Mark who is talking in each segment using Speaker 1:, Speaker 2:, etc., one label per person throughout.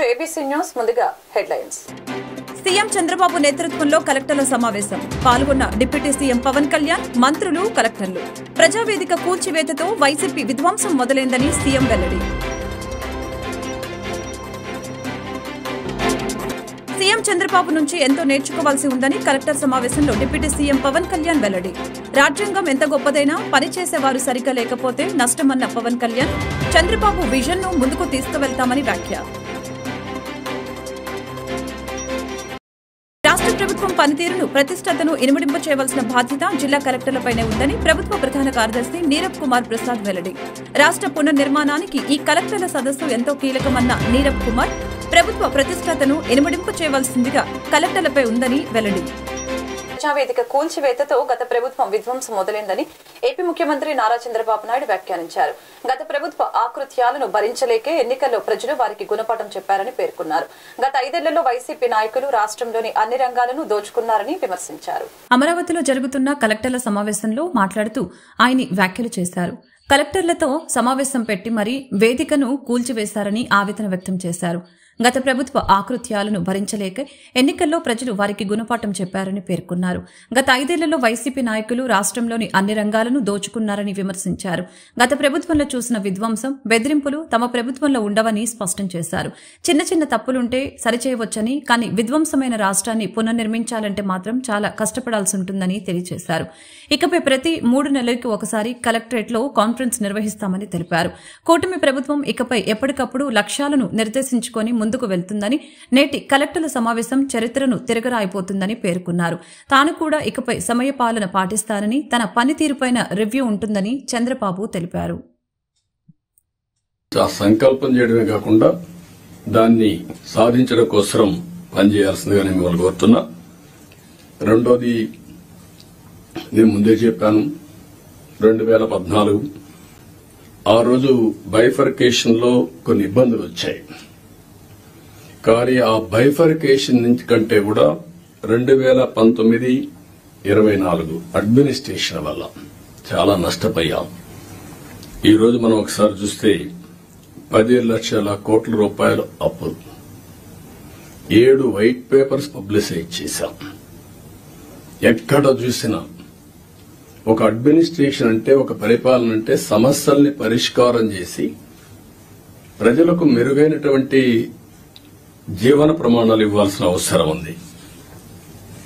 Speaker 1: Welcome to ABC news. ముందుగా headlines.
Speaker 2: CM Chandrababu నేతృత్వంలో కలెక్టర్ల సమావేశం. పాల్గొన్న డిప్యూటీ సీఎం పవన్ కళ్యాణ్, మంత్రులు, కలెక్టర్లు. ప్రజావేదిక కూల్చివేతతో వైసీపీ విధ్వంసం మొదలైందని సీఎం వెల్లడి. సీఎం చంద్రబాబు నుంచి ఎంతో నేర్చుకోవాల్సి ఉందని కలెక్టర్ సమావేశంలో డిప్యూటీ సీఎం పవన్ కళ్యాణ్ వెల్లడి. రాజ్యాంగం ఎంత గొప్పదైనా పనిచేసేవారు సరిగ్గా లేకపోతే నష్టమన్న పవన్ కళ్యాణ్, చంద్రబాబు విజన్ ను ముందుకు తీసుకువెళ్తామని వ్యాఖ్య. రాష్ట్ర ప్రభుత్వం పనితీరును, ప్రతిష్టతను ఇనుమడింప చేయవలసిన బాధ్యత జిల్లా కలెక్టర్లపైనే ఉందని ప్రభుత్వ ప్రధాన కార్యదర్శి నీరబ్ కుమార్ ప్రసాద్ వెల్లడి. రాష్ట్ర పునర్నిర్మాణానికి ఈ కలెక్టర్ల సదస్సు ఎంతో కీలకమన్న నీరబ్ కుమార్, ప్రభుత్వ ప్రతిష్టతను ఇనుమడింపు చేయవలసిందిగా కలెక్టర్లపై ఉందని వెల్లడి.
Speaker 1: ప్రజావేదిక కూల్చివేతతో గత ప్రభుత్వం విధ్వంసం మొదలైందని ఏపీ ముఖ్యమంత్రి నారా చంద్రబాబు నాయుడు వ్యాఖ్యానించారు. గత ప్రభుత్వ ఆకృత్యాలను భరించలేకే ఎన్నికల్లో ప్రజలు వారికి గుణపాఠం చెప్పారని పేర్కొన్నారు. గత 5 ఏళ్లలో వైసీపీ నాయకులు రాష్ట్రంలోని అన్ని రంగాలను దోచుకున్నారని విమర్శించారు.
Speaker 2: అమరావతిలో జరుగుతున్న కలెక్టర్ల సమావేశంలో మాట్లాడుతూ ఆయన వ్యాఖ్యలు చేశారు. కలెక్టర్లతో సమావేశం పెట్టి మరీ వేదికను కూల్చివేశారని ఆవేదన వ్యక్తం చేశారు. గత ప్రభుత్వ ఆకృత్యాలను భరించలేక ఎన్నికల్లో ప్రజలు వారికి గుణపాఠం చెప్పారని పేర్కొన్నారు. గత 5 ఏళ్లలో వైసీపీ నాయకులు రాష్ట్రంలోని అన్ని రంగాలను దోచుకున్నారని విమర్శించారు. గత ప్రభుత్వంలో చూసిన విధ్వంసం, బెదిరింపులు తమ ప్రభుత్వంలో ఉండవని స్పష్టం చేశారు. చిన్న చిన్న తప్పులుంటే సరిచేయవచ్చని, కానీ విధ్వంసమైన రాష్ట్రాన్ని పునర్నిర్మించాలంటే మాత్రం చాలా కష్టపడాల్సి ఉంటుందని తెలియజేశారు. ఇకపై ప్రతి 3 నెలలకు ఒకసారి కలెక్టరేట్లో కాన్ఫరెన్స్ నిర్వహిస్తామని తెలిపారు. కూటమి ప్రభుత్వం ఇకపై ఎప్పటికప్పుడు లక్ష్యాలను నిర్దేశించుకొని ముందుకు వెళ్తుందని, నేటి కలెక్టర్ల సమావేశం చరిత్రను తిరగరాయిపోతుందని పేర్కొన్నారు. తాను కూడా ఇకపై సమయపాలన పాటిస్తానని, తన పనితీరుపైన రివ్యూ ఉంటుందని చంద్రబాబు తెలిపారు.
Speaker 3: సంకల్పం చేయడమే కాకుండా దాన్ని సాధించడం కోసం పనిచేయాల్సిందిగా నేను మిమ్మల్ని కోరుతున్నా. రెండోది, నేను ముందే చెప్పాను, 2014 ఆ రోజు బైఫర్కేషన్ లో కొన్ని ఇబ్బందులు వచ్చాయి. కానీ ఆ బైఫర్కేషన్ నుంచి కంటే కూడా 2019-24 అడ్మినిస్ట్రేషన్ వల్ల చాలా నష్టపోయాం. ఈ రోజు మనం ఒకసారి చూస్తే 10 లక్షల కోట్ల రూపాయలు అప్పులు, 7 వైట్ పేపర్స్ పబ్లిసైజ్ చేశాం. ఎక్కడ చూసినా ఒక అడ్మినిస్ట్రేషన్ అంటే, ఒక పరిపాలన అంటే సమస్యల్ని పరిష్కారం చేసి ప్రజలకు మెరుగైనటువంటి జీవన ప్రమాణాలు ఇవ్వాల్సిన అవసరం ఉంది.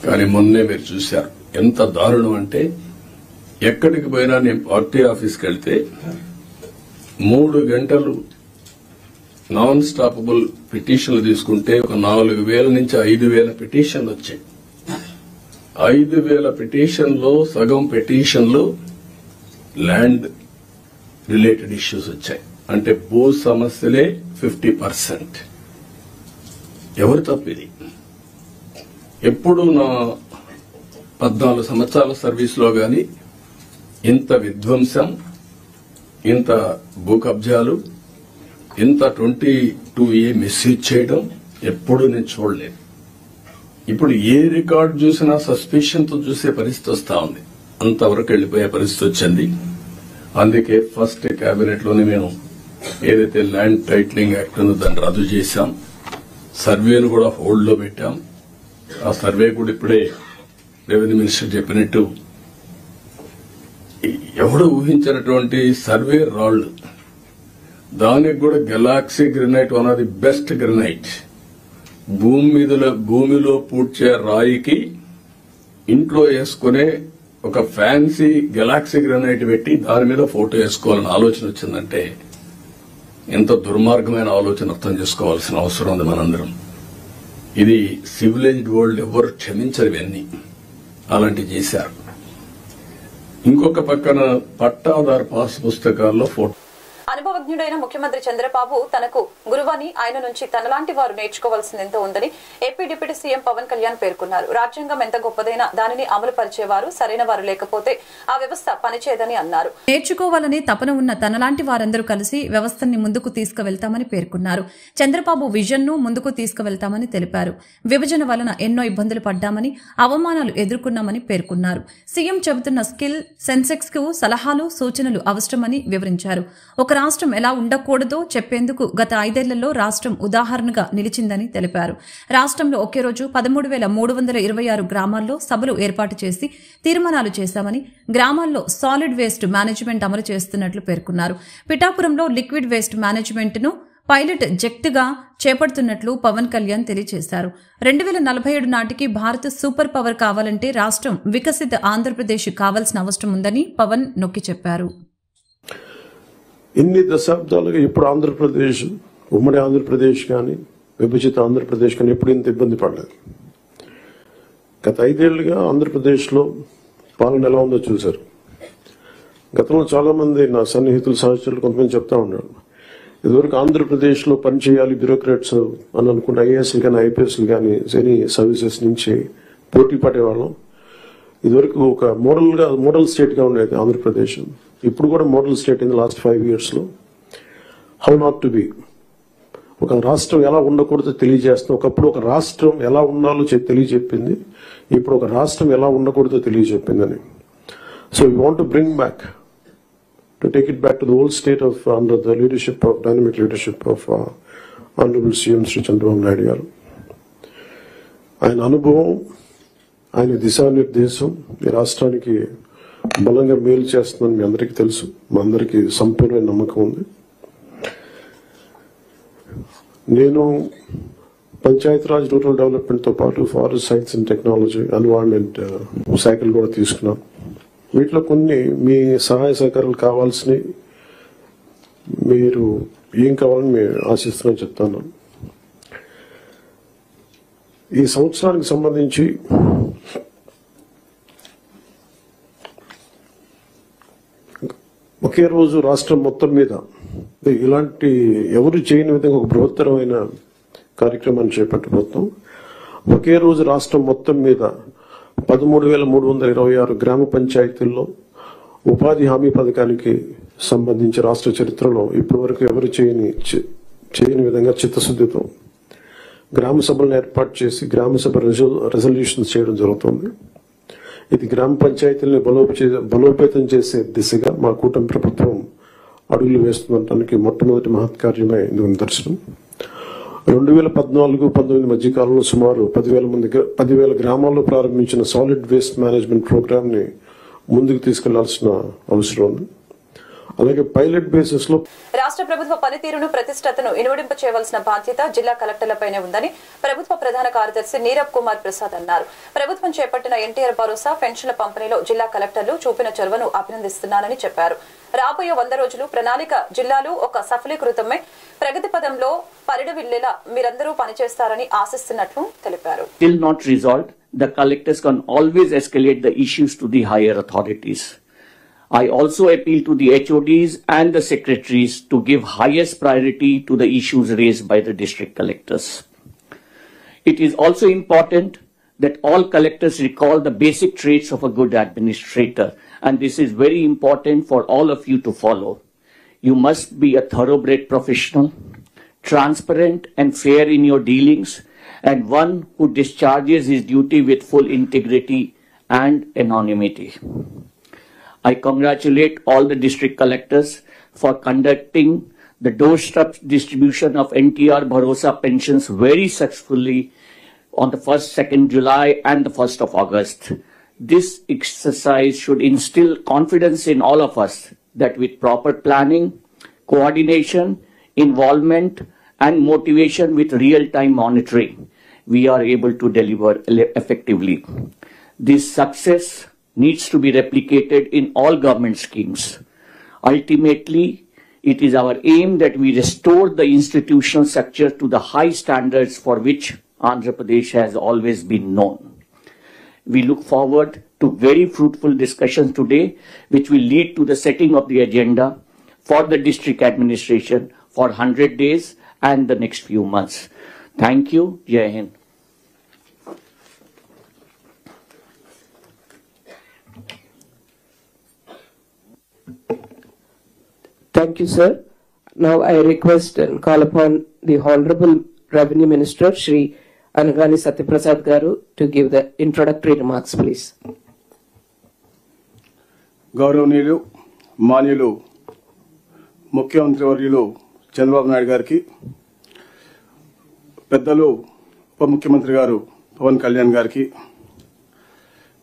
Speaker 3: కానీ మొన్నే మీరు చూశారు ఎంత దారుణం అంటే, ఎక్కడికి పోయినా నేను పార్టీ ఆఫీస్కి వెళ్తే 3 గంటలు నాన్ స్టాపబుల్ పిటిషన్లు తీసుకుంటే ఒక 4,000 నుంచి 5,000 పిటిషన్లు వచ్చాయి. 5,000 పిటిషన్లో సగం పిటిషన్లు ల్యాండ్ రిలేటెడ్ ఇష్యూస్ వచ్చాయి. అంటే భూ సమస్యలే 50%. ఎవరు తప్పిది? ఎప్పుడు నా 14 సంవత్సరాల సర్వీస్లో గాని ఇంత విధ్వంసం, ఇంత భూ కబ్జాలు, ఇంత 22A మిస్యూజ్ చేయడం ఎప్పుడు నేను చూడలేదు. ఇప్పుడు ఏ రికార్డు చూసినా సస్పిషన్ తో చూసే పరిస్థితి వస్తా ఉంది. అంతవరకు వెళ్లిపోయే పరిస్థితి వచ్చింది. అందుకే ఫస్ట్ కేబినెట్ లోనే మేము ఏదైతే ల్యాండ్ టైటిలింగ్ యాక్ట్ ఉందో దాన్ని రద్దు చేశాం. సర్వేను కూడా హోల్డ్ లో పెట్టాం. ఆ సర్వే కూడా ఇప్పుడే రెవెన్యూ మినిస్టర్ చెప్పినట్టు ఎవడు ఊహించినటువంటి సర్వే రాళ్లు, దానికి కూడా Galaxy granite, one of the best granite, భూమిలో పూడ్చే రాయికి ఇంట్లో వేసుకునే ఒక ఫ్యాన్సీ గెలాక్సీ గ్రెనైట్ పెట్టి దాని మీద ఫోటో వేసుకోవాలని ఆలోచన వచ్చిందంటే ఎంత దుర్మార్గమైన ఆలోచన అర్థం చేసుకోవాల్సిన అవసరం ఉంది మనందరం. ఇది సివిలైజ్డ్ వరల్డ్ ఎవరు క్షమించరు. ఇవన్నీ అలాంటివి చేశారు. ఇంకొక పక్కన పట్టాదారు పాస్ పుస్తకాల్లో ఫోటో.
Speaker 1: అనుభవజ్ఞుడైన ముఖ్యమంత్రి చంద్రబాబు తనకు గురువని, ఆయన నుంచి తనలాంటి వారు నేర్చుకోవాల్సింది ఎంతో ఉందని AP deputy CM Pawan Kalyan పేర్కొన్నారు. రాజ్యాంగం ఎంత గొప్పదైనా దానిని అమలు పరిచేవారు సరైన వారు లేకపోతే ఆ వ్యవస్థ పనిచేయదని అన్నారు.
Speaker 2: నేర్చుకోవాలని తపన ఉన్న తనలాంటి వారందరూ కలిసి వ్యవస్థని ముందుకు తీసుకువెళ్తామని పేర్కొన్నారు. చంద్రబాబు విజన్ ను ముందుకు తీసుకువెళ్తామని తెలిపారు. విభజన వలన ఎన్నో ఇబ్బందులు పడ్డామని, అవమానాలు ఎదుర్కొన్నామని పేర్కొన్నారు. సీఎం చెబుతున్న స్కిల్ సెన్సెక్స్ కు సలహాలు, సూచనలు అవసరమని వివరించారు. ఒక రాష్ట్రం ఎలా ఉండకూడదో చెప్పేందుకు గత 5 ఏళ్లలో రాష్ట్రం ఉదాహరణగా నిలిచిందని తెలిపారు. రాష్ట్రంలో ఒకే రోజు 13,326 గ్రామాల్లో సభలు ఏర్పాటు చేసి తీర్మానాలు చేశామని, గ్రామాల్లో సాలిడ్ వేస్ట్ మేనేజ్మెంట్ అమలు చేస్తున్నట్లు పేర్కొన్నారు. పిఠాపురంలో లిక్విడ్ వేస్ట్ మేనేజ్మెంట్ ను పైలట్ జెక్ట్గా చేపడుతున్నట్లు పవన్ కళ్యాణ్ తెలియజేశారు. 2047 నాటికి భారత్ సూపర్ పవర్ కావాలంటే రాష్ట్రం వికసిత ఆంధ్రప్రదేశ్ కావాల్సిన అవసరం ఉందని పవన్ నొక్కి చెప్పారు.
Speaker 4: ఇన్ని దశాబ్దాలుగా ఇప్పుడు ఆంధ్రప్రదేశ్, ఉమ్మడి ఆంధ్రప్రదేశ్ కానీ విభజిత ఆంధ్రప్రదేశ్ కానీ ఎప్పుడు ఇంత ఇబ్బంది పడలేదు. గత 5 ఏళ్లుగా ఆంధ్రప్రదేశ్లో పాలన ఎలా ఉందో చూశారు. గతంలో చాలా మంది నా సన్నిహితులు, సహచరులు కొంతమంది చెప్తా ఉన్నారు, ఇదివరకు ఆంధ్రప్రదేశ్లో పనిచేయాలి బ్యూరోక్రాట్స్ అని అనుకుంటే ఐఏఎస్లు కానీ ఐపీఎస్లు కానీ ఎనీ సర్వీసెస్ నుంచి పోటీ పడేవాళ్ళం. ఇదివరకు ఒక మోడల్ స్టేట్గా ఉండేది ఆంధ్రప్రదేశ్. ఇప్పుడు కూడా మోడల్ స్టేట్ ఇన్ లాస్ట్ 5 yearsలో. హౌ నాట్ టు బి, ఒక రాష్ట్రం ఎలా ఉండకూడదో తెలియజేస్తుంది. ఒకప్పుడు ఒక రాష్ట్రం ఎలా ఉండాలో తెలియజెప్పింది, ఇప్పుడు ఒక రాష్ట్రం ఎలా ఉండకూడదో తెలియజెప్పిందని. So we want to bring back, to take it back to the old state of under the leadership of dynamic leadership of Honorable CM Sri Chandrababu Naidu garu. ఆయన అనుభవం, ఆయన దిశానిర్దేశం ఈ రాష్ట్రానికి బలంగా మేలు చేస్తుందని మీ అందరికీ తెలుసు. మా అందరికీ సంపూర్ణ నమ్మకం ఉంది. నేను పంచాయతీరాజ్, రూరల్ డెవలప్మెంట్ తో పాటు forest science and technology, environment శాఖలు కూడా తీసుకున్నాను. వీటిలో కొన్ని మీ సహాయ సహకారాలు కావాల్సినవి, మీరు ఏం కావాలని మేము ఆశిస్తున్నాం చెప్తాను. ఈ సంవత్సరానికి సంబంధించి ఒకే రోజు రాష్ట్రం మొత్తం మీద ఇలాంటి ఎవరు చేయని విధంగా ఒక బృహత్తరమైన కార్యక్రమాన్ని చేపట్టబోతున్నాం. ఒకే రోజు రాష్ట్రం మొత్తం మీద 13,326 గ్రామ పంచాయతీల్లో ఉపాధి హామీ పథకానికి సంబంధించి రాష్ట్ర చరిత్రలో ఇప్పటి వరకు ఎవరు చేయని విధంగా చిత్తశుద్ధితో గ్రామ సభలను ఏర్పాటు చేసి గ్రామ సభ రెజల్యూషన్స్ చేయడం జరుగుతుంది. ఇది గ్రామ పంచాయతీలను బలోపేతం చేసే దిశగా మా కూటమి ప్రభుత్వం అడుగులు వేస్తుండటానికి మొట్టమొదటి మహత్కార్యమే ఇందుకు నిదర్శనం. 2014-19 మధ్య కాలంలో సుమారు 10,000 గ్రామాల్లో ప్రారంభించిన సాలిడ్ వేస్ట్ మేనేజ్మెంట్ ప్రోగ్రామ్ ని ముందుకు తీసుకెళ్లాల్సిన అవసరం ఉంది. అలాగే పైలట్ బేసిస్ లో
Speaker 1: రాష్ట్ర ప్రభుత్వ పనితీరును, ప్రతిష్టతను ఇనువడింప చేయవలసిన బాధ్యత జిల్లా కలెక్టర్లపైనే ఉందని ప్రభుత్వ ప్రధాన కార్యదర్శి నీరబ్ కుమార్ ప్రసాద్ అన్నారు. ప్రభుత్వం చేపట్టిన ఎన్టీఆర్ భరోసా పెన్షన్ల పంపిణీలో జిల్లా కలెక్టర్లు చూపిన చొరవను అభినందిస్తున్నానని చెప్పారు. రాబోయే 100 రోజులు ప్రణాళిక జిల్లాలు ఒక సఫలీకృతమై ప్రగతి పదంలో పరిడవిల్లేలా మీరందరూ పనిచేస్తారని ఆశిస్తున్నట్లు తెలిపారు.
Speaker 5: Till not resolved, the collectors can always escalate the issues to the higher authorities. I also appeal to the HODs and the secretaries to give highest priority to the issues raised by the district collectors. It is also important that all collectors recall the basic traits of a good administrator, and this is very important for all of you to follow. You must be a thoroughbred professional, transparent and fair in your dealings, and one who discharges his duty with full integrity and anonymity. I congratulate all the district collectors for conducting the doorstep distribution of NTR Bharosa pensions very successfully on the 1st, 2nd July and the 1st of August. This exercise should instill confidence in all of us that with proper planning, coordination, involvement and motivation with real-time monitoring, we are able to deliver effectively. This success needs to be replicated in all government schemes. Ultimately, it is our aim that we restore the institutional structure to the high standards for which Andhra Pradesh has always been known. We look forward to very fruitful discussions today, which will lead to the setting of the agenda for the district administration for 100 days and the next few months. Thank you. Jai Hind.
Speaker 6: Thank you, sir. Now I request and call upon the Honorable Revenue Minister, Shri Anagani Satyaprasad Garu, to give the introductory remarks, please.
Speaker 7: గౌరవనీయులు మాన్యులు ముఖ్యమంత్రి వర్యులు చంద్రబాబు నాయుడు గారికి, పెద్దలు ఉప ముఖ్యమంత్రి గారు పవన్ కళ్యాణ్ గారికి,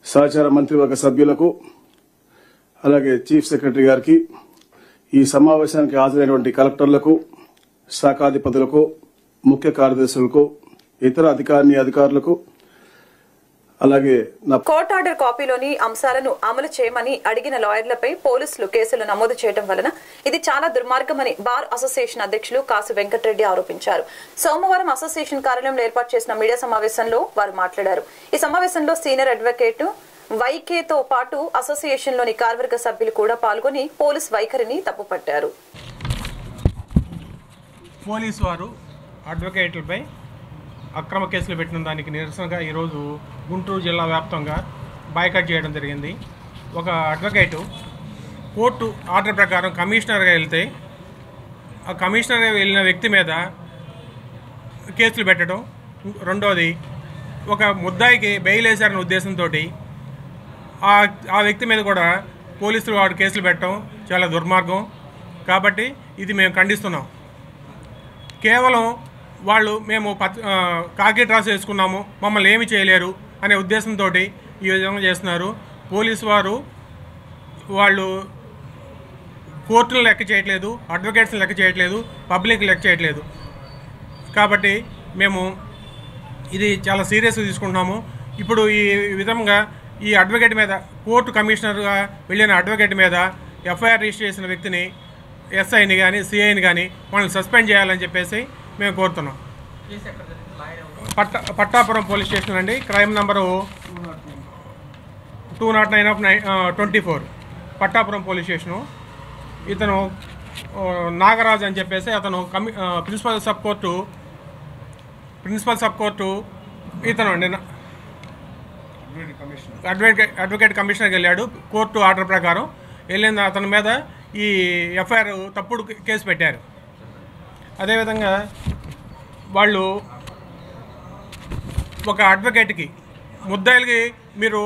Speaker 7: సహచార మంత్రివర్గ సభ్యులకు, అలాగే చీఫ్ సెక్రటరీ గారికి, ఈ సమావేశానికి హాజరైనటువంటి కలెక్టర్లకు, శాఖాధిపతులకు, ముఖ్య కార్యదర్శులకు, ఇతర అధికారులకు, అలాగే
Speaker 1: కోర్టు ఆర్డర్ కాపీలోని అంశాలను అమలు చేయమని అడిగిన లాయర్లపై పోలీసులు కేసులు నమోదు చేయడం వలన ఇది చాలా దుర్మార్గమని బార్ అసోసియేషన్ అధ్యక్షులు కాసు వెంకటరెడ్డి ఆరోపించారు. సోమవారం అసోసియేషన్ కార్యాలయంలో ఏర్పాటు చేసిన మీడియా సమావేశంలో వారు మాట్లాడారు. ఈ సమావేశంలో సీనియర్ అడ్వకేట్ వైకేతో పాటు అసోసియేషన్లోని కార్యవర్గ సభ్యులు కూడా పాల్గొని పోలీస్ వైఖరిని తప్పుపట్టారు.
Speaker 8: పోలీసు వారు అడ్వకేట్లపై అక్రమ కేసులు పెట్టిన దానికి నిరసనగా ఈరోజు గుంటూరు జిల్లా వ్యాప్తంగా బాయ్కాట్ చేయడం జరిగింది. ఒక అడ్వకేటు కోర్టు ఆర్డర్ ప్రకారం కమిషనర్గా వెళ్తే ఆ కమిషనర్గా వెళ్ళిన వ్యక్తి మీద కేసులు పెట్టడం, రెండోది ఒక ముద్దాయికి బెయిల్ వేశారనే ఉద్దేశంతో ఆ వ్యక్తి మీద కూడా పోలీసులు వాడు కేసులు పెట్టడం చాలా దుర్మార్గం. కాబట్టి ఇది మేము ఖండిస్తున్నాం. కేవలం వాళ్ళు మేము కాకి డ్రాస్ వేసుకున్నాము, మమ్మల్ని ఏమి చేయలేరు అనే ఉద్దేశంతో ఈ విధంగా చేస్తున్నారు. పోలీసు వారు వాళ్ళు కోర్టును లెక్క చేయట్లేదు, అడ్వకేట్స్ని లెక్క చేయట్లేదు, పబ్లిక్ లెక్క చేయట్లేదు. కాబట్టి మేము ఇది చాలా సీరియస్గా తీసుకుంటున్నాము. ఇప్పుడు ఈ విధంగా ఈ అడ్వకేట్ మీద, కోర్టు కమిషనర్గా వెళ్ళిన అడ్వకేట్ మీద ఎఫ్ఐఆర్ రిజిస్టర్ చేసిన వ్యక్తిని, ఎస్ఐని కానీ సిఐని కానీ వాళ్ళని సస్పెండ్ చేయాలని చెప్పేసి మేము కోరుతున్నాం. పట్టాపురం పోలీస్ స్టేషన్ అండి, crime number 209/24 Pattapuram police station. ఇతను నాగరాజ్ అని చెప్పేసి అతను ప్రిన్సిపల్ సబ్ కోర్టు ఇతను అడ్వకేట్ కమిషనర్కి వెళ్ళాడు. కోర్టు ఆర్డర్ ప్రకారం వెళ్ళిన అతని మీద ఈ ఎఫ్ఐఆర్ తప్పుడు కేసు పెట్టారు. అదేవిధంగా వాళ్ళు ఒక అడ్వకేట్కి, ముద్దాయిలకి మీరు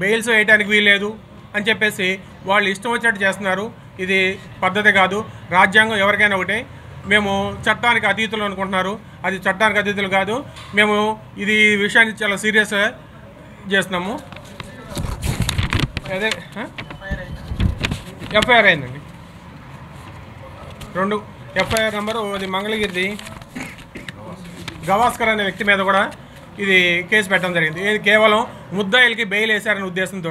Speaker 8: బెయిల్స్ వేయడానికి వీల్లేదు అని చెప్పేసి వాళ్ళు ఇష్టం వచ్చినట్టు చేస్తున్నారు. ఇది పద్ధతి కాదు. రాజ్యాంగం ఎవరికైనా ఒకటే. మేము చట్టానికి అతీతులు అనుకుంటున్నారు, అది చట్టానికి అతీతులు కాదు. మేము ఇది విషయాన్ని చాలా సీరియస్గా చేస్తున్నాము. అదే ఎఫ్ఐఆర్ అయిందండి, 2 ఎఫ్ఐఆర్ నెంబరు. అది మంగళగిరిది గవాస్కర్ అనే వ్యక్తి మీద కూడా ఇది కేసు పెట్టడం జరిగింది. ఇది కేవలం ముద్దాయిలకి బెయిల్ వేశారనే ఉద్దేశంతో.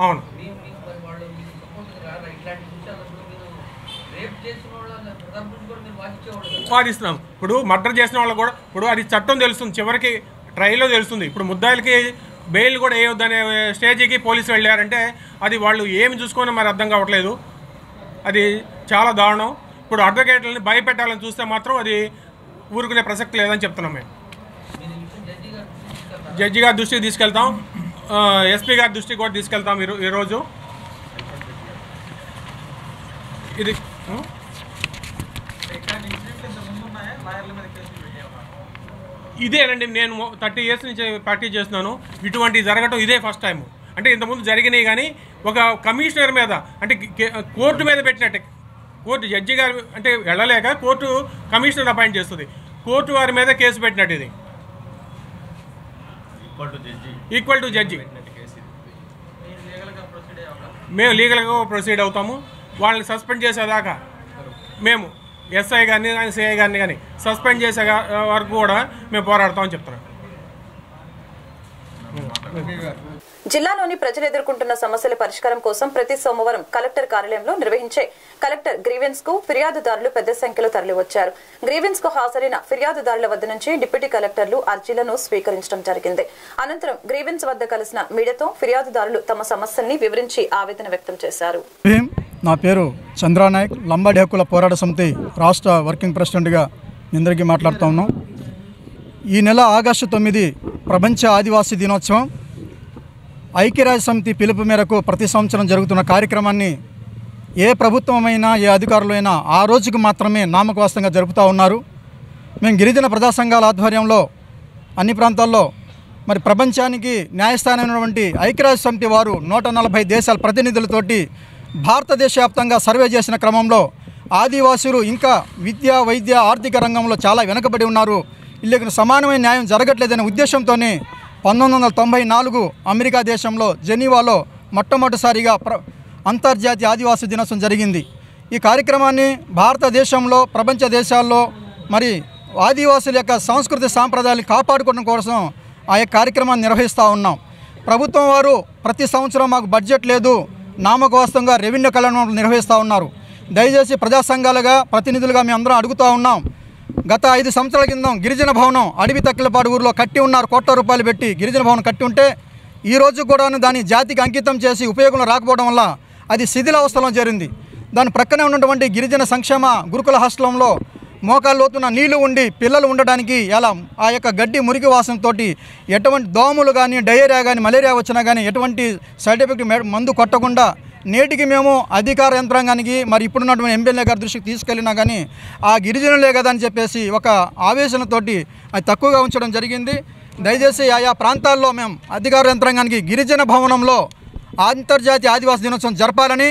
Speaker 8: అవును, వాదిస్తున్నాం. ఇప్పుడు మర్డర్ చేసిన వాళ్ళు కూడా, ఇప్పుడు అది చట్టం తెలుస్తుంది, చివరికి ట్రయల్లో తెలుస్తుంది. ఇప్పుడు ముద్దాయిలకి బెయిల్ కూడా వేయొద్దనే స్టేజ్కి పోలీసులు వెళ్ళారంటే అది వాళ్ళు ఏమి చూసుకొని మరి అర్థం కావట్లేదు. అది చాలా దారుణం. ఇప్పుడు అడ్వకేట్లని భయపెట్టాలని చూస్తే మాత్రం అది ఊరుకునే ప్రసక్తి లేదని చెప్తున్నాం. మేము జడ్జి గారి దృష్టికి తీసుకెళ్తాం, ఎస్పీ గారి దృష్టికి కూడా తీసుకెళ్తాం ఈరోజు. ఇది ఇదేనండి, నేను 30 years నుంచి ప్రాక్టీస్ చేస్తున్నాను. ఇటువంటి జరగటం ఇదే ఫస్ట్ టైం. అంటే ఇంతకుముందు జరిగినాయి కానీ ఒక కమిషనర్ మీద, అంటే కోర్టు మీద పెట్టినట్టే. కోర్టు జడ్జి గారు అంటే వెళ్ళలేక కోర్టు కమిషనర్ అపాయింట్ చేస్తుంది, కోర్టు వారి మీద కేసు పెట్టినట్టు. ఇది ఈక్వల్ టు జడ్జి. మేము లీగల్గా ప్రొసీడ్ అవుతాము. వాళ్ళని సస్పెండ్ చేసేదాకా మేము ఎస్ఐ గారిని కానీ సిఐ గారిని కానీ సస్పెండ్ చేసే వరకు కూడా మేము పోరాడతామని చెప్తున్నాం.
Speaker 1: జిల్లాలోని ప్రజలు ఎదుర్కొంటున్న సమస్యల పరిష్కారం కోసం ప్రతి సోమవారం కలెక్టర్ కార్యాలయంలో నిర్వహించే కలెక్టర్ గ్రీవెన్స్ కు ఫిర్యాదుదారులు పెద్ద సంఖ్యలో తరలివచ్చారు. గ్రీవెన్స్ కు హాజరైన ఫిర్యాదుదారుల వద్ద నుంచి డిప్యూటీ కలెక్టర్లు అర్జీలను స్వీకరించడం జరిగింది. అనంతరం గ్రీవెన్స్ వద్ద కలిసిన మీడియాతో ఫిర్యాదుదారులు తమ సమస్యల్ని వివరించి ఆవేదన వ్యక్తం చేశారు.
Speaker 9: నా పేరు చంద్రానాయక్, లంబాడి హక్కుల పోరాట సమితి రాష్ట్ర వర్కింగ్ ప్రెసిడెంట్గా ఇందరికీ మాట్లాడుతూ ఉన్నాం. ఈ నెల ఆగస్టు 9 ప్రపంచ ఆదివాసీ దినోత్సవం. ఐక్యరాజ్య సమితి పిలుపు మేరకు ప్రతి సంవత్సరం జరుగుతున్న కార్యక్రమాన్ని ఏ ప్రభుత్వమైనా ఏ అధికారులైనా ఆ రోజుకు మాత్రమే నామకవాస్తంగా జరుపుతూ ఉన్నారు. మేము గిరిజన ప్రజా సంఘాల ఆధ్వర్యంలో అన్ని ప్రాంతాల్లో మరి ప్రపంచానికి న్యాయస్థానమైనటువంటి ఐక్యరాజ్య సమితి వారు 140 దేశాల ప్రతినిధులతోటి భారతదేశ వ్యాప్తంగా సర్వే చేసిన క్రమంలో ఆదివాసీలు ఇంకా విద్య, వైద్య, ఆర్థిక రంగంలో చాలా వెనుకబడి ఉన్నారు, వీళ్ళకి సమానమైన న్యాయం జరగట్లేదనే ఉద్దేశంతోనే 1994 అమెరికా దేశంలో జెనీవాలో మొట్టమొదటిసారిగా అంతర్జాతీయ ఆదివాసీ దినోత్సవం జరిగింది. ఈ కార్యక్రమాన్ని భారతదేశంలో, ప్రపంచ దేశాల్లో మరి ఆదివాసుల యొక్క సంస్కృతి సాంప్రదాయాలు కాపాడుకోవడం కోసం ఆ యొక్క కార్యక్రమాన్ని నిర్వహిస్తూ ఉన్నాం. ప్రభుత్వం వారు ప్రతి సంవత్సరం మాకు బడ్జెట్ లేదు, నామకవాస్తవంగా రెవెన్యూ కళ్యాణం నిర్వహిస్తూ ఉన్నారు. దయచేసి ప్రజా సంఘాలుగా ప్రతినిధులుగా మేము అందరం అడుగుతూ ఉన్నాం. గత 5 సంవత్సరాల కింద గిరిజన భవనం అడవి తక్కిలపాడు ఊరిలో కట్టి ఉన్నారు, ₹1,00,00,000 పెట్టి గిరిజన భవనం కట్టి ఉంటే ఈ రోజు కూడా దాన్ని జాతికి అంకితం చేసి ఉపయోగంలో రాకపోవడం వల్ల అది శిథిలావస్థలో చేరింది. దాని ప్రక్కనే ఉన్నటువంటి గిరిజన సంక్షేమ గురుకుల హాస్టల్లో మోకాలు లోతున్న నీళ్లు ఉండి పిల్లలు ఉండడానికి ఎలా ఆ యొక్క గడ్డి మురికి వాసనతో ఎటువంటి దోమలు కానీ, డయేరియా కానీ, మలేరియా వచ్చినా కానీ ఎటువంటి సైడ్ ఎఫెక్ట్ మందు కొట్టకుండా నేటికి మేము అధికార యంత్రాంగానికి మరి ఇప్పుడున్నటువంటి ఎమ్మెల్యే గారి దృష్టికి తీసుకెళ్ళినా కానీ ఆ గిరిజనులే కదా అని చెప్పేసి ఒక ఆవేశంతోటి అది తక్కువగా ఉంచడం జరిగింది. దయచేసి ఆయా ప్రాంతాల్లో మేము అధికార యంత్రాంగానికి గిరిజన భవనంలో అంతర్జాతీయ ఆదివాసీ దినోత్సవం జరపాలని,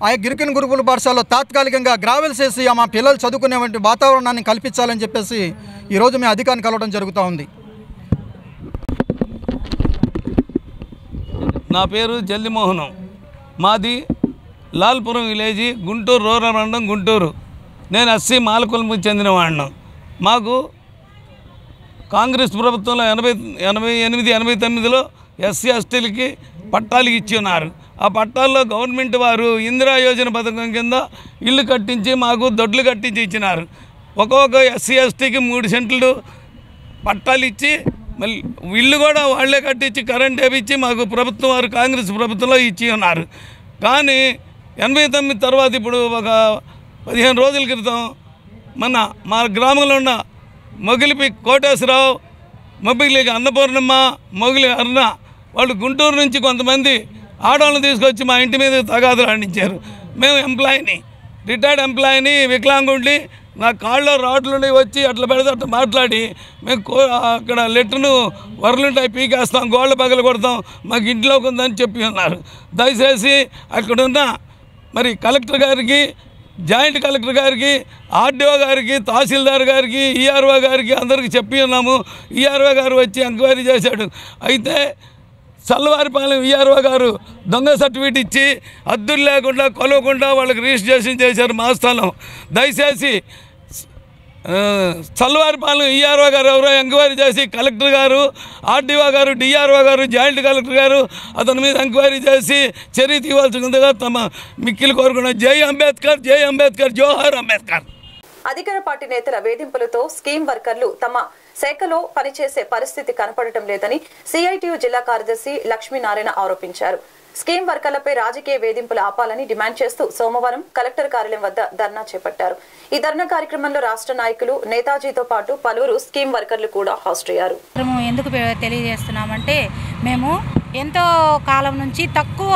Speaker 9: ఆ గిరిజన గురుకుల పాఠశాలలో తాత్కాలికంగా గ్రావెల్స్ వేసి మా పిల్లలు చదువుకునేటువంటి వాతావరణాన్ని కల్పించాలని చెప్పేసి ఈరోజు మేము అధికారిని కలవడం జరుగుతూ ఉంది.
Speaker 10: నా పేరు జల్దిమోహనం, మాది లాల్పురం విలేజీ, గుంటూరు రూరల్ మండలం, గుంటూరు. నేను ఎస్సీ మాలకులకు చెందినవాడిను. మాకు కాంగ్రెస్ ప్రభుత్వంలో 88-89లో ఎస్సీ ఎస్టీలకి పట్టాలు ఇచ్చి ఉన్నారు. ఆ పట్టాల్లో గవర్నమెంట్ వారు ఇందిరా యోజన పథకం కింద ఇల్లు కట్టించి మాకు దొడ్లు కట్టించి ఇచ్చినారు. ఒక్కొక్క ఎస్సీ ఎస్టీకి 3 సెంట్లు పట్టాలు ఇచ్చి మళ్ళీ ఇల్లు కూడా వాళ్లే కట్టించి కరెంట్ వేపించి మాకు ప్రభుత్వం వారు కాంగ్రెస్ ప్రభుత్వంలో ఇచ్చి ఉన్నారు. కానీ 89 తర్వాత ఇప్పుడు ఒక 15 రోజుల క్రితం మా గ్రామంలో ఉన్న మొగిలిపి కోటేశ్వరరావు, మొగిలి అన్నపూర్ణమ్మ, మొగిలి అరుణ వాళ్ళు గుంటూరు నుంచి కొంతమంది ఆడవాళ్ళని తీసుకొచ్చి మా ఇంటి మీద తగాదులు ఆడించారు. మేము రిటైర్డ్ ఎంప్లాయీని, వికలాంగుడిని, నా కాళ్ళలో రాడ్లు వచ్చి అట్లా పెడితే అట్లా మాట్లాడి మేము అక్కడ లెటర్ను వరలుంటాయి పీకేస్తాం, గోళ్ళ పగలు కొడతాం, మాకు ఇంట్లోకి ఉందని చెప్పి ఉన్నారు. దయచేసి అక్కడున్న మరి కలెక్టర్ గారికి, జాయింట్ కలెక్టర్ గారికి, ఆర్డీఓ గారికి, తహసీల్దార్ గారికి, ఈఆర్ఓ గారికి అందరికీ చెప్పి ఉన్నాము. ఈఆర్ఓ గారు వచ్చి ఎంక్వైరీ చేశాడు. అయితే చల్లవారిపాలెం ఈఆర్ఓ గారు దొంగ సర్టిఫికేట్ ఇచ్చి అద్దులు లేకుండా కొలవకుండా వాళ్ళకి రిజిస్ట్రేషన్ చేశారు మా స్థలం. దయచేసి చల్లవారిపాలెం ఈఆర్ఓ గారు ఎవరో ఎంక్వైరీ చేసి కలెక్టర్ గారు, ఆర్డీఓ గారు, డిఆర్ఓ గారు, జాయింట్ కలెక్టర్ గారు అతని మీద ఎంక్వైరీ చేసి చర్య తీవాల్సిందిగా తమ మిక్కిలు కోరుకున్నాం. జై అంబేద్కర్, జై అంబేద్కర్, జోహార్ అంబేద్కర్.
Speaker 1: అధికార పార్టీ నేతల వేధింపులతో స్కీమ్ వర్కర్లు తమ శాఖలో పనిచేసే పరిస్థితి కనపడటం లేదని సిఐటియు జిల్లా కార్యదర్శి లక్ష్మీనారాయణ ఆరోపించారు. స్కీమ్ వర్కర్లపై రాజకీయ వేధింపులు ఆపాలని డిమాండ్ చేస్తూ సోమవారం కలెక్టర్ కార్యాలయం వద్ద ధర్నా చేపట్టారు. ఈ ధర్నా కార్యక్రమంలో రాష్ట్ర నాయకులు, నేతాజీతో పాటు పలువురు స్కీమ్ వర్కర్లు కూడా హాజరయ్యారు.
Speaker 11: ఎందుకు తెలియజేస్తున్నామంటే మేము ఎంతో కాలం నుంచి తక్కువ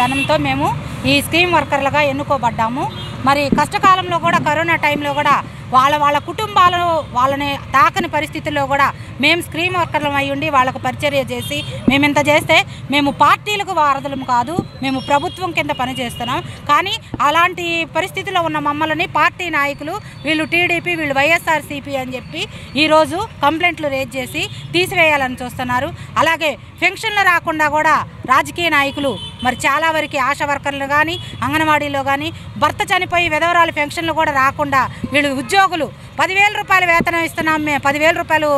Speaker 11: ధనంతో మేము ఈ స్కీమ్ వర్కర్లుగా ఎన్నుకోబడ్డాము. మరి కష్టకాలంలో కూడా, కరోనా టైంలో కూడా వాళ్ళ కుటుంబాలను వాళ్ళని తాకని పరిస్థితుల్లో కూడా మేము స్కీమ్ వర్కర్లం అయ్యి ఉండి వాళ్ళకు పరిచర్య చేసి మేము ఇంత చేస్తే మేము పార్టీలకు వారధులం కాదు, మేము ప్రభుత్వం కింద పనిచేస్తున్నాం. కానీ అలాంటి పరిస్థితిలో ఉన్న మమ్మల్ని పార్టీ నాయకులు, వీళ్ళు టీడీపీ, వీళ్ళు వైఎస్ఆర్సీపీ అని చెప్పి ఈరోజు కంప్లైంట్లు రేజ్ చేసి తీసివేయాలని చూస్తున్నారు. అలాగే పెన్షన్లు రాకుండా కూడా రాజకీయ నాయకులు మరి చాలా వరకు ఆశా వర్కర్లు కానీ, అంగన్వాడీలో కానీ భర్త చనిపోయి విధవరాలు పెన్షన్లు కూడా రాకుండా వీళ్ళు ఉద్యోగులు 10,000 రూపాయలు వేతనం ఇస్తున్నాం, మేము 10,000 రూపాయలు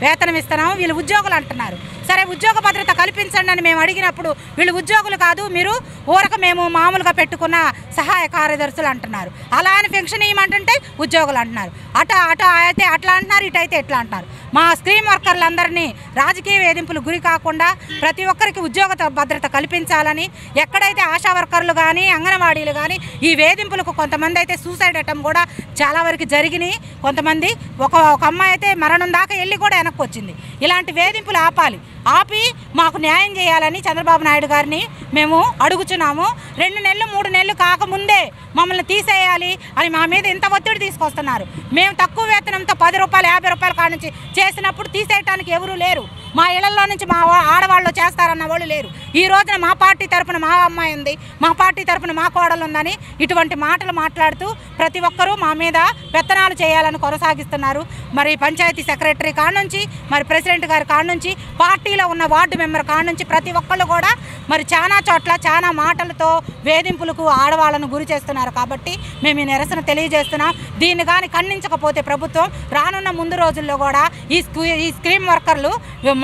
Speaker 11: వేతనం ఇస్తున్నాము, వీళ్ళు ఉద్యోగులు అంటున్నారు. సరే, ఉద్యోగ భద్రత కల్పించండి అని మేము అడిగినప్పుడు వీళ్ళు ఉద్యోగులు కాదు, మీరు ఊరక మేము మామూలుగా పెట్టుకున్న సహాయ కార్యదర్శులు అంటున్నారు. అలా అని పెన్షన్ ఇవ్వమంటుంటే ఉద్యోగులు అంటున్నారు. అటు అయితే అట్లా అంటున్నారు, ఇటు అయితే ఎట్లా అంటున్నారు. మా స్కీమ్ వర్కర్లందరినీ రాజకీయ వేధింపులు గురి కాకుండా ప్రతి ఒక్కరికి ఉద్యోగ భద్రత కల్పించాలని, ఎక్కడైతే ఆశా వర్కర్లు కానీ, అంగన్వాడీలు కానీ ఈ వేధింపులకు కొంతమంది అయితే సూసైడ్ అటెంప్ట్ కూడా చాలా వరకు జరిగినాయి. కొంతమంది ఒక అమ్మాయి అయితే మరణం దాకా వెళ్ళి కూడా వెనక్కి వచ్చింది. ఇలాంటి వేధింపులు ఆపాలి. ఆపి మాకు న్యాయం చేయాలని చంద్రబాబు నాయుడు గారిని మేము అడుగుచున్నాము. 2 నెలలు 3 నెలలు కాకముందే మమ్మల్ని తీసేయాలి అని మా మీద ఇంత ఒత్తిడి తీసుకొస్తున్నారు. మేము తక్కువ వేతనంతో 10 రూపాయలు 50 రూపాయల కాడ నుంచి చేసినప్పుడు తీసేయటానికి ఎవరూ లేరు. మా ఇళ్లలో నుంచి మా ఆడవాళ్ళు చేస్తారన్న వాళ్ళు లేరు. ఈ రోజున మా పార్టీ తరఫున మా అమ్మాయి ఉంది, మా పార్టీ తరఫున మా కోడలు ఉందని ఇటువంటి మాటలు మాట్లాడుతూ ప్రతి ఒక్కరూ మా మీద పెత్తనాలు చేయాలని కొనసాగిస్తున్నారు. మరి పంచాయతీ సెక్రటరీ కాడ నుంచి, మరి ప్రెసిడెంట్ గారి కాడ నుంచి, పార్టీలో ఉన్న వార్డు మెంబర్ కాడ నుంచి ప్రతి ఒక్కళ్ళు కూడా మరి చాలా చోట్ల చాలా మాటలతో వేధింపులకు ఆడవాళ్ళను గురి చేస్తున్నారు. కాబట్టి మేము ఈ నిరసన తెలియజేస్తున్నాం. దీన్ని కానీ ఖండించకపోతే ప్రభుత్వం రానున్న ముందు రోజుల్లో కూడా ఈ స్కీమ్ వర్కర్లు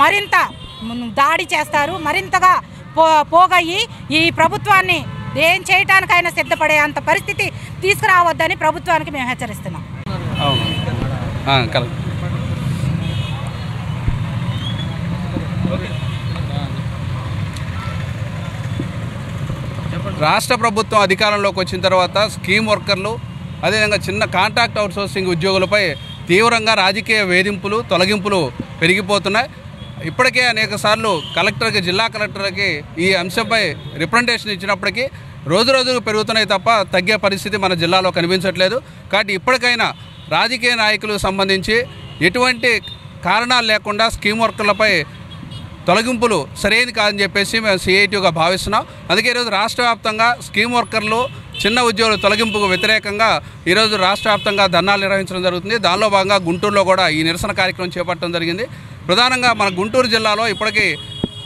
Speaker 11: మరింత దాడి చేస్తారు, మరింతగా పోగయ్యి ఈ ప్రభుత్వాన్ని ఏం చేయటానికైనా సిద్ధపడే అంత పరిస్థితి తీసుకురావద్దని ప్రభుత్వానికి మేము హెచ్చరిస్తున్నాం.
Speaker 12: రాష్ట్ర ప్రభుత్వం అధికారంలోకి వచ్చిన తర్వాత స్కీమ్ వర్కర్లు అదేవిధంగా చిన్న కాంట్రాక్ట్ అవుట్సోర్సింగ్ ఉద్యోగులపై తీవ్రంగా రాజకీయ వేధింపులు తొలగింపులు పెరిగిపోతున్నాయి. ఇప్పటికే అనేక సార్లు కలెక్టర్కి, జిల్లా కలెక్టర్కి ఈ అంశంపై రిప్రజెంటేషన్ ఇచ్చినప్పటికీ రోజు పెరుగుతున్నాయి తప్ప తగ్గే పరిస్థితి మన జిల్లాలో కనిపించట్లేదు. కాబట్టి ఇప్పటికైనా రాజకీయ నాయకులకు సంబంధించి ఎటువంటి కారణాలు లేకుండా స్కీమ్ వర్కర్లపై తొలగింపులు సరైనది కాదని చెప్పేసి మేము సిఐటిగా భావిస్తున్నాం. అందుకే ఈరోజు రాష్ట్ర వ్యాప్తంగా స్కీమ్ వర్కర్లు, చిన్న ఉద్యోగుల తొలగింపుకు వ్యతిరేకంగా ఈరోజు రాష్ట్ర వ్యాప్తంగా ధర్నాలు నిర్వహించడం జరుగుతుంది. దానిలో భాగంగా గుంటూరులో కూడా ఈ నిరసన కార్యక్రమం చేపట్టడం జరిగింది. ప్రధానంగా మన గుంటూరు జిల్లాలో ఇప్పటికీ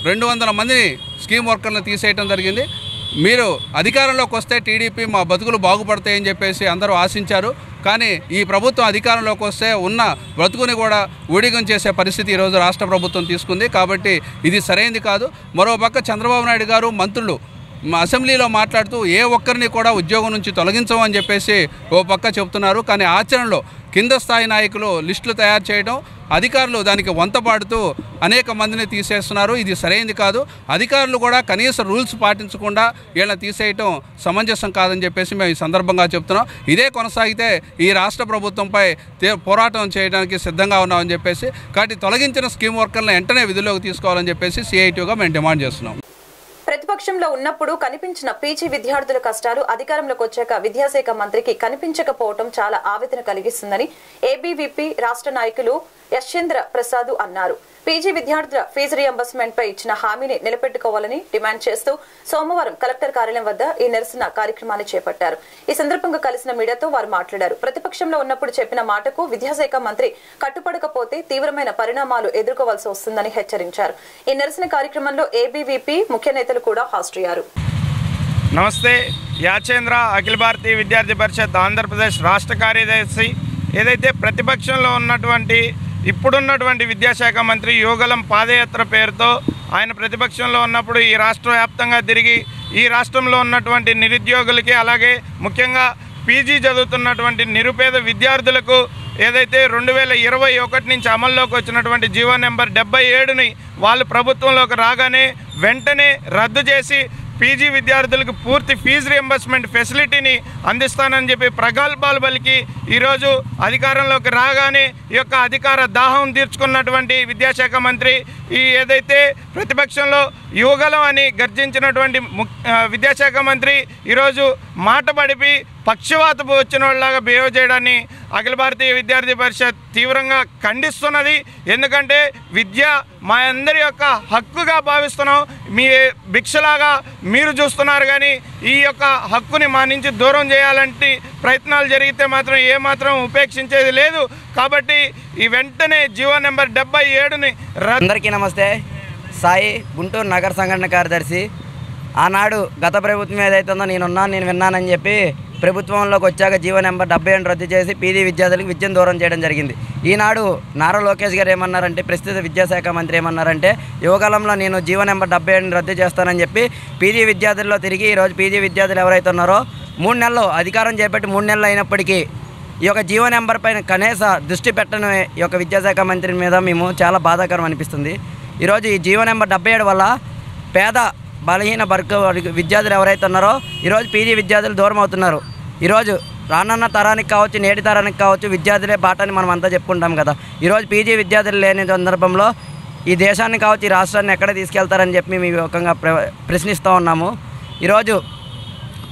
Speaker 12: 200 మందిని స్కీమ్ వర్కర్లను తీసేయడం జరిగింది. మీరు అధికారంలోకి వస్తే టీడీపీ మా బతుకులు బాగుపడతాయని చెప్పేసి అందరూ ఆశించారు. కానీ ఈ ప్రభుత్వం అధికారంలోకి వస్తే ఉన్న బ్రతుకుని కూడా ఊడిగం చేసే పరిస్థితి ఈరోజు రాష్ట్ర ప్రభుత్వం తీసుకుంది. కాబట్టి ఇది సరైనది కాదు. మరోపక్క చంద్రబాబు నాయుడు గారు మంత్రులు అసెంబ్లీలో మాట్లాడుతూ ఏ ఒక్కరిని కూడా ఉద్యోగం నుంచి తొలగించమని చెప్పేసి ఓ పక్క చెబుతున్నారు. కానీ ఆచరణలో కింద స్థాయి నాయకులు లిస్టులు తయారు చేయడం, అధికారులు దానికి వంతపాడుతూ అనేక మందిని తీసేస్తున్నారు. ఇది సరైనది కాదు. అధికారులు కూడా కనీస రూల్స్ పాటించకుండా వీళ్ళని తీసేయటం సమంజసం కాదని చెప్పేసి మేము ఈ సందర్భంగా చెప్తున్నాం. ఇదే కొనసాగితే ఈ రాష్ట్ర ప్రభుత్వంపై పోరాటం చేయడానికి సిద్ధంగా ఉన్నామని చెప్పేసి, కాబట్టి తొలగించిన స్కీమ్ వర్కర్లను వెంటనే విధుల్లోకి తీసుకోవాలని చెప్పేసి సిఐటిగా మేము డిమాండ్ చేస్తున్నాం.
Speaker 1: ప్రతిపక్షంలో ఉన్నప్పుడు కనిపించిన పీజీ విద్యార్థుల కష్టాలు అధికారంలోకి వచ్చాక విద్యాశాఖ మంత్రికి కనిపించకపోవడం చాలా ఆవేదన కలిగిస్తుందని ఏబీవీపీ రాష్ట్ర నాయకులు యశ్చంద్ర ప్రసాద్ అన్నారు. పీజీ విద్యార్థుల ఫీజు రియంబర్స్మెంట్ పై ఇచ్చిన హామీని నిలబెట్టుకోవాలని డిమాండ్ చేస్తూ సోమవారం కలెక్టర్ కార్యాలయం వద్ద ఈ నిరసన కార్యక్రమాన్ని చేపట్టారు. ఈ సందర్భంగా కలిసిన మీడియాతో వారు మాట్లాడారు. ప్రతిపక్షంలో ఉన్నప్పుడు చెప్పిన మాటకు విద్యాశాఖ మంత్రి కట్టుపడకపోతే తీవ్రమైన పరిణామాలు ఎదుర్కోవాల్సి వస్తుందని హెచ్చరించారు. ఈ నిరసన కార్యక్రమంలో ఏబీవీపీ ముఖ్య నేతలు కూడా హాజరయ్యారు.
Speaker 13: నమస్తే. యాచేంద్ర అఖిల భారతీయ విద్యార్థి పరిషత్ ఆంధ్రప్రదేశ్ రాష్ట్ర కార్యదర్శి. ఏదైతే ప్రతిపక్షంలో ఉన్నటువంటి ఇప్పుడున్నటువంటి విద్యాశాఖ మంత్రి యువగలం పాదయాత్ర పేరుతో ఆయన ప్రతిపక్షంలో ఉన్నప్పుడు ఈ రాష్ట్ర వ్యాప్తంగా తిరిగి ఈ రాష్ట్రంలో ఉన్నటువంటి నిరుద్యోగులకి, అలాగే ముఖ్యంగా పీజీ చదువుతున్నటువంటి నిరుపేద విద్యార్థులకు ఏదైతే 2021 నుంచి అమల్లోకి వచ్చినటువంటి జీవో నెంబర్ 77ని వాళ్ళు ప్రభుత్వంలోకి రాగానే వెంటనే రద్దు చేసి పీజీ విద్యార్థులకు పూర్తి ఫీజు రియంబర్స్మెంట్ ఫెసిలిటీని అందిస్తానని చెప్పి ప్రగల్భాలు పలికి ఈరోజు అధికారంలోకి రాగానే ఈ యొక్క అధికార దాహం తీర్చుకున్నటువంటి విద్యాశాఖ మంత్రి ఈ ఏదైతే ప్రతిపక్షంలో యువగలం అని గర్జించినటువంటి విద్యాశాఖ మంత్రి ఈరోజు మాట పడిపి పక్షవాతపు వచ్చిన వాళ్ళలాగా బిహేవ్ చేయడాన్ని అఖిల భారతీయ విద్యార్థి పరిషత్ తీవ్రంగా ఖండిస్తున్నది. ఎందుకంటే విద్య మా అందరి యొక్క హక్కుగా భావిస్తున్నాం. మీ భిక్షలాగా మీరు చూస్తున్నారు, కానీ ఈ యొక్క హక్కుని మా నుంచి దూరం చేయాలంటే ప్రయత్నాలు జరిగితే మాత్రం ఏమాత్రం ఉపేక్షించేది లేదు. కాబట్టి ఈ వెంటనే జీవో నెంబర్ 77ని
Speaker 14: అందరికీ నమస్తే. సాయి, గుంటూరు నగర సంఘటన కార్యదర్శి. ఆనాడు గత ప్రభుత్వం ఏదైతే ఉందో నేను విన్నానని చెప్పి ప్రభుత్వంలోకి వచ్చాక జీవో నెంబర్ 77 రద్దు చేసి పీజీ విద్యార్థులకు విద్యను దూరం చేయడం జరిగింది. ఈనాడు నారా లోకేష్ గారు ఏమన్నారంటే, ప్రస్తుత విద్యాశాఖ మంత్రి ఏమన్నారంటే, యువకాలంలో నేను జీవో నెంబర్ 77 రద్దు చేస్తానని చెప్పి పీజీ విద్యార్థుల్లో తిరిగి ఈరోజు పీజీ విద్యార్థులు ఎవరైతే ఉన్నారో 3 నెలలు అధికారం చేపట్టి 3 నెలలు అయినప్పటికీ ఈ యొక్క జీవో నెంబర్ పైన కనీస దృష్టి పెట్టని ఈ యొక్క విద్యాశాఖ మంత్రి మీద మేము చాలా బాధాకరం అనిపిస్తుంది. ఈరోజు ఈ జీవో నెంబర్ 77 వల్ల పేద బలహీన వర్గ విద్యార్థులు ఎవరైతే ఉన్నారో ఈరోజు పీజీ విద్యార్థులు దూరం అవుతున్నారు. ఈరోజు రానున్న తరానికి కావచ్చు, నేటి తరానికి కావచ్చు, విద్యార్థులే బాటని మనం అంతా చెప్పుకుంటాం కదా. ఈరోజు పీజీ విద్యార్థులు లేని సందర్భంలో ఈ దేశాన్ని కావచ్చు ఈ రాష్ట్రాన్ని ఎక్కడ తీసుకెళ్తారని చెప్పి మేము ఈ రకంగా ప్రశ్నిస్తూ ఉన్నాము. ఈరోజు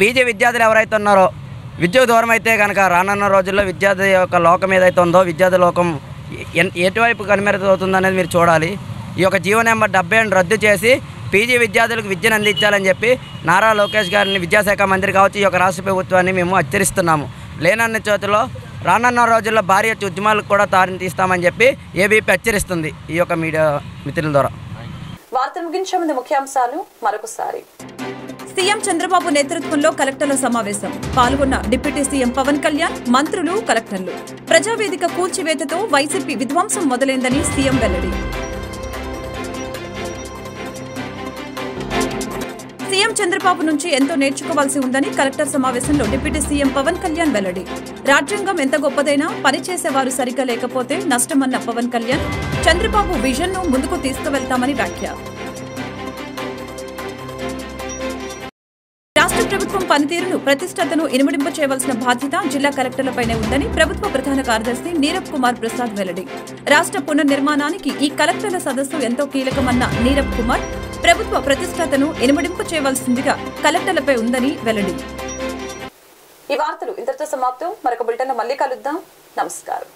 Speaker 14: పీజీ విద్యార్థులు ఎవరైతే ఉన్నారో విద్యకు దూరం అయితే కనుక రానున్న రోజుల్లో విద్యార్థి యొక్క లోకం ఏదైతే ఉందో విద్యార్థి లోకం ఎటువైపు కనుమరుగవుతుందనేది మీరు చూడాలి. ఈ యొక్క జీవో నెంబర్ 72 రద్దు చేసి పీజీ విద్యార్థులకు విద్యను అందించాలని చెప్పి నారా లోకేష్ గారిని విద్యాశాఖ మంత్రి కావచ్చు ఈ యొక్క రాష్ట్ర ప్రభుత్వాన్ని మేము హెచ్చరిస్తున్నాము. లేనన్న చేతిలో రానున్న రోజుల్లో భారీ ఉద్యమాలకు కూడా తారిని తీస్తామని చెప్పి ఏబీపీ హెచ్చరిస్తుంది ఈ యొక్క మీడియా మిత్రుల ద్వారా.
Speaker 1: వార్తలు ముగించే ముందు ముఖ్యాంశాలు మరొకసారి.
Speaker 2: సీఎం చంద్రబాబు నేతృత్వంలో కలెక్టర్ల సమావేశం. పాల్గొన్న డిప్యూటీ సీఎం పవన్ కళ్యాణ్, మంత్రులు, కలెక్టర్లు. ప్రజావేదిక కూల్చివేతతో వైసీపీ విధ్వంసం మొదలైందని సీఎం వెల్లడి. సీఎం చంద్రబాబు నుంచి ఎంతో నేర్చుకోవాల్సి ఉందని కలెక్టర్ సమావేశంలో డిప్యూటీ సీఎం పవన్ కళ్యాణ్ వెల్లడి. రాజ్యాంగం ఎంత గొప్పదైనా పనిచేసేవారు సరిగ్గా లేకపోతే నష్టమన్న పవన్ కళ్యాణ్, చంద్రబాబు విజన్ ను ముందుకు తీసుకువెళ్తామని వ్యాఖ్య. రాష్ట్ర ప్రభుత్వం పనితీరును ప్రతిష్టతను ఇనుమడింప చేయవలసిన బాధ్యత జిల్లా కలెక్టర్లపైనే ఉందని ప్రభుత్వ ప్రధాన కార్యదర్శి నీరబ్ కుమార్ ప్రసాద్ వెల్లడి. రాష్ట్ర పునర్నిర్మాణానికి ఈ కలెక్టర్ల సదస్సు ఎంతో కీలకమన్న నీరబ్ కుమార్, ప్రభుత్వ ప్రతిష్టతను ఇనుమడింప చేయవలసిందిగా కలెక్టర్లపై ఉందని వెల్లడి.
Speaker 1: ఈ వార్తలు ఇంతటితో సమాప్తం. మరొక బులెటిన్ లో మళ్ళీ కలుద్దాం. నమస్కారం.